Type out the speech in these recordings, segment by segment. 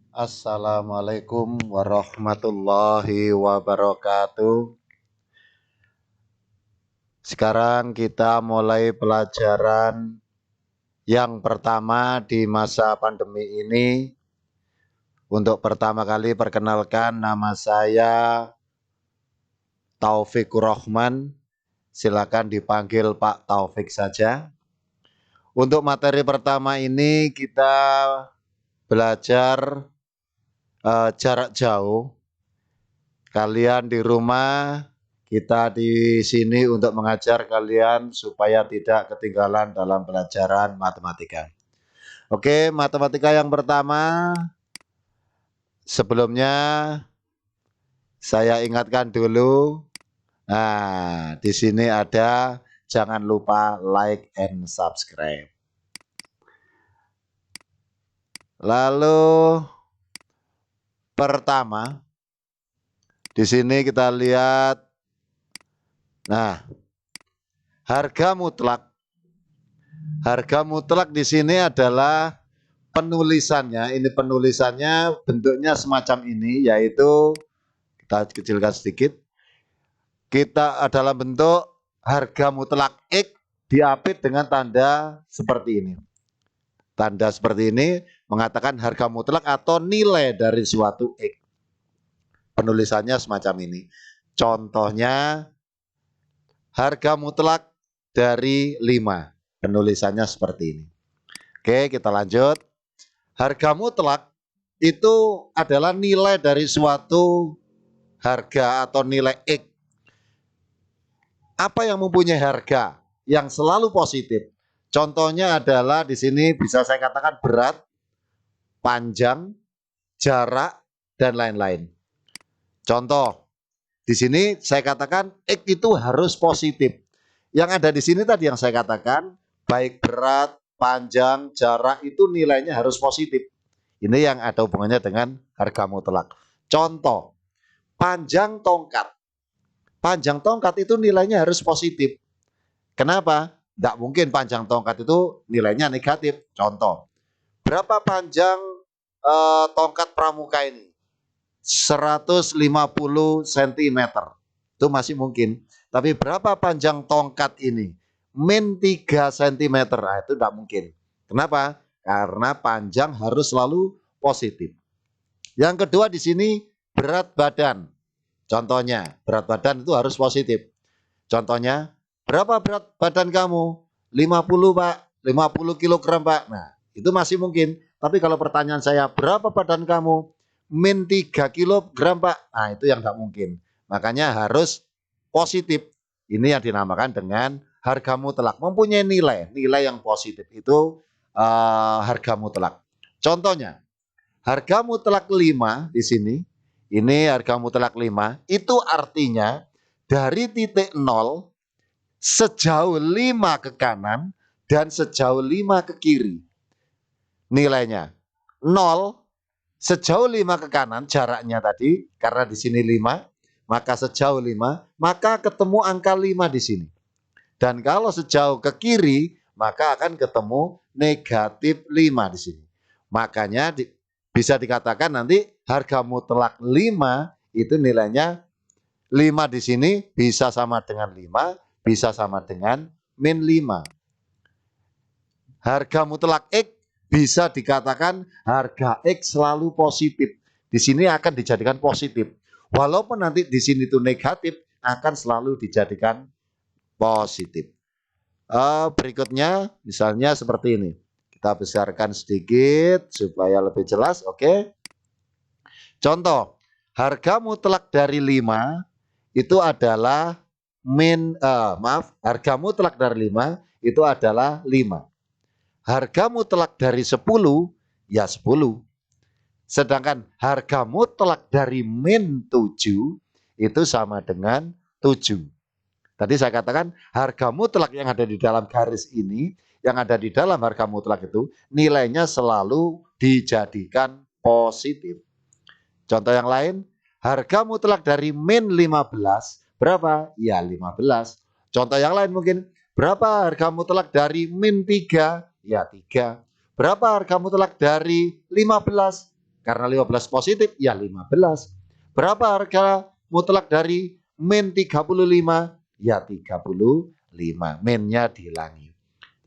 Assalamualaikum warahmatullahi wabarakatuh. Sekarang kita mulai pelajaran yang pertama di masa pandemi ini. Untuk pertama kali perkenalkan, nama saya Taufikur Rahman. Silakan dipanggil Pak Taufik saja. Untuk materi pertama ini kita belajar jarak jauh. Kalian di rumah, kita di sini untuk mengajar kalian supaya tidak ketinggalan dalam pelajaran matematika. Oke, matematika yang pertama, sebelumnya saya ingatkan dulu. Nah, di sini ada, jangan lupa like and subscribe. Lalu pertama, di sini kita lihat, nah, harga mutlak. Harga mutlak di sini adalah penulisannya. Ini penulisannya bentuknya semacam ini, yaitu kita kecilkan sedikit. Kita adalah bentuk harga mutlak X diapit dengan tanda seperti ini. Tanda seperti ini mengatakan harga mutlak atau nilai dari suatu X. Penulisannya semacam ini. Contohnya harga mutlak dari 5. Penulisannya seperti ini. Oke, kita lanjut. Harga mutlak itu adalah nilai dari suatu harga atau nilai X. Apa yang mempunyai harga yang selalu positif? Contohnya adalah di sini bisa saya katakan berat, panjang, jarak, dan lain-lain. Contoh, di sini saya katakan X itu harus positif. Yang ada di sini tadi yang saya katakan, baik berat, panjang, jarak itu nilainya harus positif. Ini yang ada hubungannya dengan harga mutlak. Contoh, panjang tongkat. Panjang tongkat itu nilainya harus positif. Kenapa? Tidak mungkin panjang tongkat itu nilainya negatif. Contoh, berapa panjang tongkat pramuka ini? 150 cm. Itu masih mungkin. Tapi berapa panjang tongkat ini? Min 3 cm. Nah, itu tidak mungkin. Kenapa? Karena panjang harus selalu positif. Yang kedua di sini berat badan. Contohnya, berat badan itu harus positif. Contohnya, berapa berat badan kamu? 50 Pak, 50 kg Pak. Nah, itu masih mungkin. Tapi kalau pertanyaan saya, berapa badan kamu? Min 3 kg Pak. Nah, itu yang tidak mungkin. Makanya harus positif. Ini yang dinamakan dengan harga mutlak. Mempunyai nilai yang positif. Itu harga mutlak. Contohnya, harga mutlak 5 di sini. Ini harga mutlak 5. Itu artinya dari titik 0 sejauh 5 ke kanan dan sejauh 5 ke kiri. Nilainya 0 sejauh 5 ke kanan, jaraknya tadi karena di sini 5, maka sejauh 5, maka ketemu angka 5 di sini. Dan kalau sejauh ke kiri, maka akan ketemu negatif 5 di sini. Makanya bisa dikatakan nanti harga mutlak 5 itu nilainya 5 di sini bisa sama dengan 5, bisa sama dengan min 5. Harga mutlak X bisa dikatakan harga X selalu positif. Di sini akan dijadikan positif. Walaupun nanti di sini itu negatif, akan selalu dijadikan positif. Berikutnya misalnya seperti ini. Kita besarkan sedikit supaya lebih jelas. Oke. Contoh, harga mutlak dari 5 itu adalah harga mutlak dari 5 itu adalah 5. Harga mutlak dari 10 ya 10. Sedangkan harga mutlak dari min 7 itu sama dengan 7. Tadi saya katakan harga mutlak yang ada di dalam garis ini, yang ada di dalam harga mutlak itu nilainya selalu dijadikan positif. Contoh yang lain, harga mutlak dari min 15 berapa? Ya 15. Contoh yang lain mungkin, berapa harga mutlak dari min 3? Ya 3. Berapa harga mutlak dari 15? Karena 15 positif, ya 15. Berapa harga mutlak dari min 35? Ya 35. Minnya dihilangi.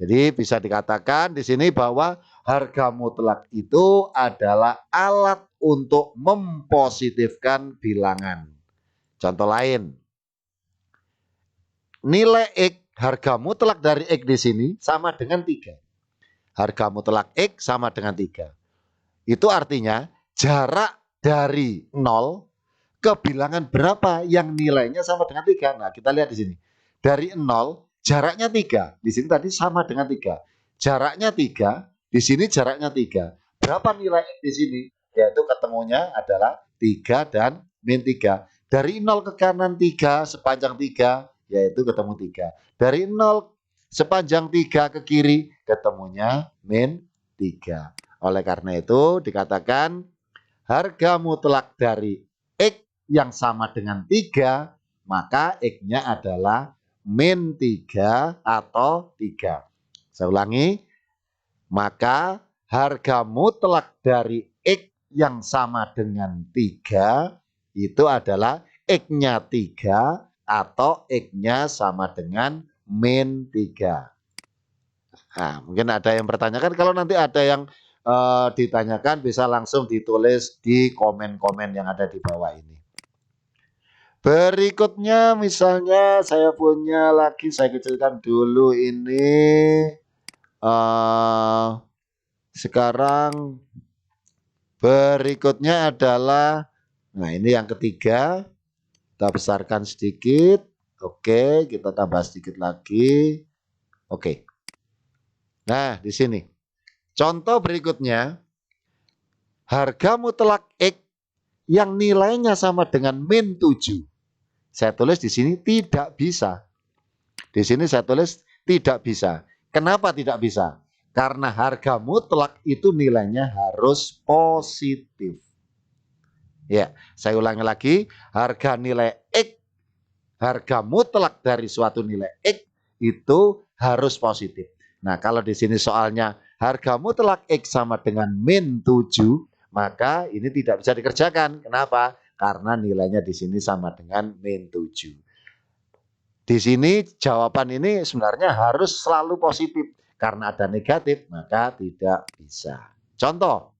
Jadi bisa dikatakan di sini bahwa harga mutlak itu adalah alat untuk mempositifkan bilangan. Contoh lain, nilai X, harga mutlak dari X di sini sama dengan 3. Harga mutlak X sama dengan 3. Itu artinya jarak dari 0 ke bilangan berapa yang nilainya sama dengan 3. Nah, kita lihat di sini. Dari 0, jaraknya 3. Di sini tadi sama dengan 3. Jaraknya 3, di sini jaraknya 3. Berapa nilai X di sini? Yaitu ketemunya adalah 3 dan min 3. Dari 0 ke kanan 3 sepanjang 3, yaitu ketemu 3. Dari 0 sepanjang 3 ke kiri, ketemunya min 3. Oleh karena itu dikatakan harga mutlak dari X yang sama dengan 3, maka X-nya adalah min 3 atau 3. Saya ulangi, maka harga mutlak dari X yang sama dengan 3 itu adalah X-nya 3 atau X-nya sama dengan min 3. Nah, mungkin ada yang bertanyakan, kalau nanti ada yang ditanyakan bisa langsung ditulis di komen-komen yang ada di bawah ini. Berikutnya misalnya saya punya lagi, saya kecilkan dulu ini. Sekarang berikutnya adalah, nah ini yang ketiga, kita besarkan sedikit. Oke, kita tambah sedikit lagi. Oke. Nah, di sini. Contoh berikutnya, harga mutlak X yang nilainya sama dengan min 7. Saya tulis di sini tidak bisa. Di sini saya tulis tidak bisa. Kenapa tidak bisa? Karena harga mutlak itu nilainya harus positif. Ya, saya ulangi lagi, harga nilai X, harga mutlak dari suatu nilai X itu harus positif. Nah, kalau di sini soalnya harga mutlak X sama dengan min 7, maka ini tidak bisa dikerjakan. Kenapa? Karena nilainya di sini sama dengan min 7. Di sini jawaban ini sebenarnya harus selalu positif. Karena ada negatif, maka tidak bisa. Contoh,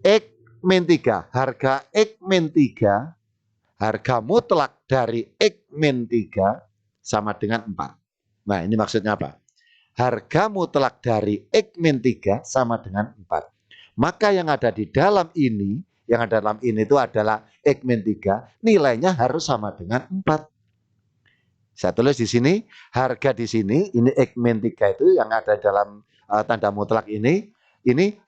X min 3, harga X min 3, harga mutlak dari X min 3 sama dengan 4. Nah, ini maksudnya apa? Harga mutlak dari X min 3 sama dengan 4. Maka yang ada di dalam ini, yang ada dalam ini itu adalah X min 3, nilainya harus sama dengan 4. Saya tulis di sini, harga di sini, ini X min 3 itu yang ada dalam tanda mutlak ini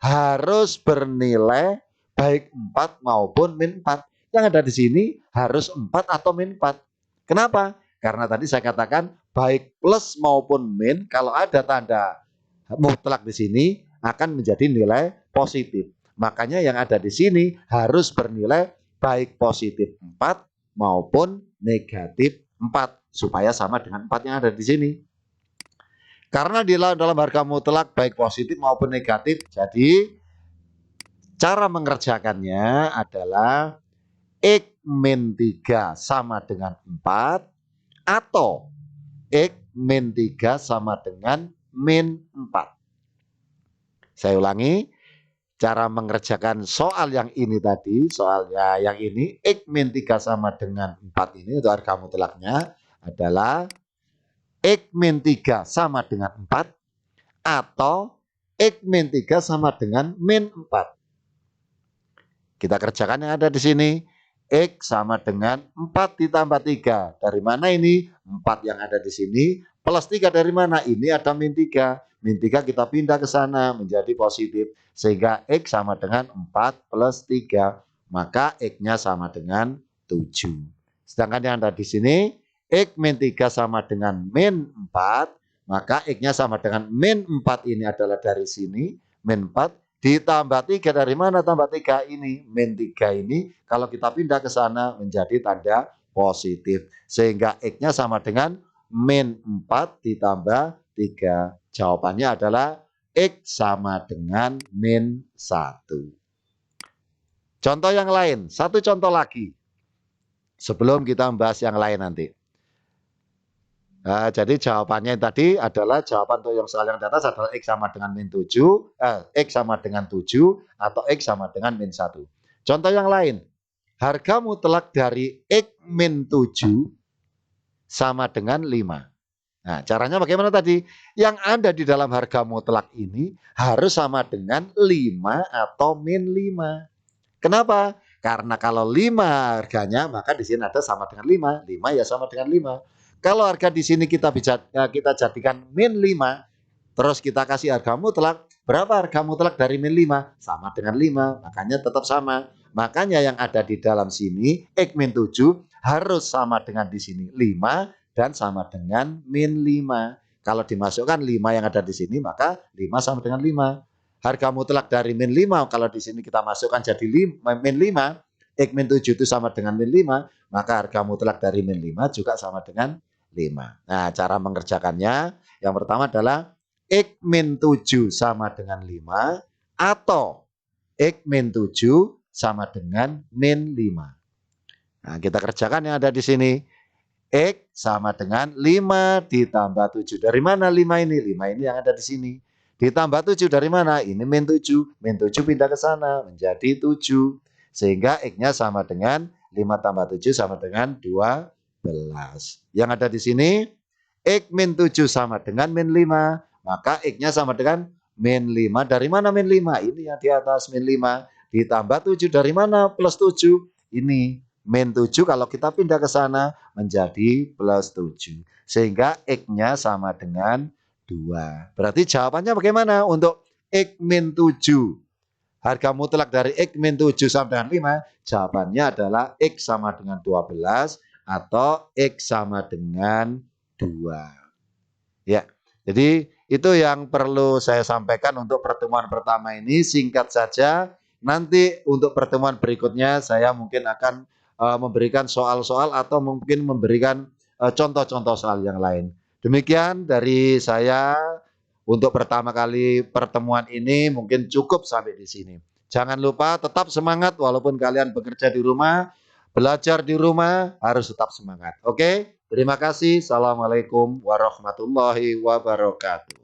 harus bernilai baik 4 maupun min 4. Yang ada di sini harus 4 atau min 4. Kenapa? Karena tadi saya katakan baik plus maupun min, kalau ada tanda mutlak di sini akan menjadi nilai positif. Makanya yang ada di sini harus bernilai baik positif 4 maupun negatif 4 supaya sama dengan 4 yang ada di sini. Karena di dalam harga mutlak baik positif maupun negatif, jadi cara mengerjakannya adalah X min 3 sama dengan 4 atau X min 3 sama dengan min 4. Saya ulangi, cara mengerjakan soal yang ini tadi, soalnya yang ini, X min 3 sama dengan 4 ini, itu harga mutlaknya adalah X min 3 sama dengan 4 atau X min 3 sama dengan min 4. Kita kerjakan yang ada di sini. X sama dengan 4 ditambah 3. Dari mana ini? 4 yang ada di sini. Plus 3 dari mana? Ini ada min 3. Min 3 kita pindah ke sana menjadi positif. Sehingga X sama dengan 4 plus 3. Maka X-nya sama dengan 7. Sedangkan yang ada di sini, X min 3 sama dengan min 4. Maka X-nya sama dengan min 4 ini adalah dari sini. Min 4. Ditambah 3 dari mana tambah 3 ini? Min 3 ini kalau kita pindah ke sana menjadi tanda positif. Sehingga X-nya sama dengan min 4 ditambah 3. Jawabannya adalah X sama dengan min 1. Contoh yang lain, satu contoh lagi. Sebelum kita membahas yang lain nanti. Nah, jadi jawabannya tadi adalah jawaban untuk yang soal yang di atas adalah X sama dengan min 7, X sama dengan 7, atau X sama dengan min 1. Contoh yang lain, harga mutlak dari X min 7 sama dengan 5. Nah, caranya bagaimana tadi? Yang ada di dalam harga mutlak ini harus sama dengan 5 atau min 5. Kenapa? Karena kalau 5 harganya, maka di sini ada sama dengan 5. 5 ya sama dengan 5. Kalau harga di sini kita jadikan min 5, terus kita kasih harga mutlak, berapa harga mutlak dari min 5? Sama dengan 5, makanya tetap sama. Makanya yang ada di dalam sini, X min 7 harus sama dengan di sini 5 dan sama dengan min 5. Kalau dimasukkan 5 yang ada di sini, maka 5 sama dengan 5. Harga mutlak dari min 5, kalau di sini kita masukkan jadi min 5, X min 7 itu sama dengan min 5, maka harga mutlak dari min 5 juga sama dengan 5. Nah, cara mengerjakannya yang pertama adalah X min 7 sama dengan 5 atau X min 7 sama dengan min 5. Nah, kita kerjakan yang ada di sini. X sama dengan 5 ditambah 7. Dari mana 5 ini? 5 ini yang ada di sini. Ditambah 7 dari mana? Ini min 7. Min 7 pindah ke sana menjadi 7. Sehingga X-nya sama dengan 5 tambah 7 sama dengan 12. Yang ada di sini, X min 7 sama dengan min 5. Maka X-nya sama dengan min 5. Dari mana min 5? Ini yang di atas min 5. Ditambah 7 dari mana? Plus 7. Ini min 7 kalau kita pindah ke sana menjadi plus 7. Sehingga X-nya sama dengan 2. Berarti jawabannya bagaimana? Untuk X min 7. Harga mutlak dari X min 7 sama dengan 5. Jawabannya adalah X sama dengan 12 atau X sama dengan 2. Ya, jadi itu yang perlu saya sampaikan untuk pertemuan pertama ini. Singkat saja, nanti untuk pertemuan berikutnya saya mungkin akan memberikan soal-soal atau mungkin memberikan contoh-contoh soal yang lain. Demikian dari saya untuk pertama kali pertemuan ini mungkin cukup sampai di sini. Jangan lupa tetap semangat walaupun kalian bekerja di rumah, belajar di rumah harus tetap semangat. Oke, terima kasih. Assalamualaikum warahmatullahi wabarakatuh.